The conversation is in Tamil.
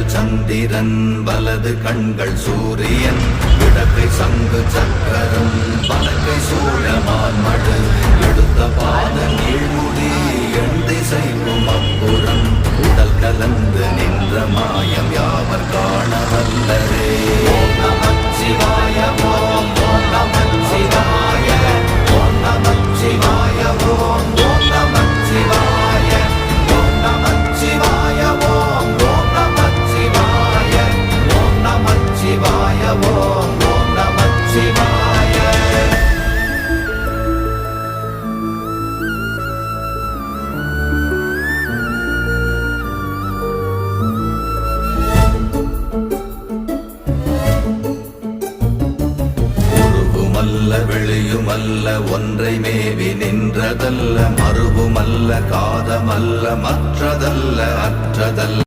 இடக்கைகள் சந்திரன் வலது கண்கள் சூரியன் இடக்கை சங்கு சக்கரம் பலக்கை சூழமான் மடு எடுத்த பாத நீழ்முடி எண் திசைவும் அப்புறம் உடல் கலந்து நின்ற மாயம் யாவர் காண வல்லரே. ஓம் நமச்சிவாய ஓம் ஓம் நமச்சிவாய ஓம் நமச்சிவாய ஓம் ஓம் நமச்சிவாய ஓம் நமச்சிவாய ஓம் ஓம் நமச்சிவாய ஓம் நமச்சிவாய ஓம் ஓம் நமச்சிவாய. வெளியுமல்ல ஒன்றை மேவி நின்றதல்ல மறுவுமல்ல காதமல்ல மற்றதல்ல அற்றதல்ல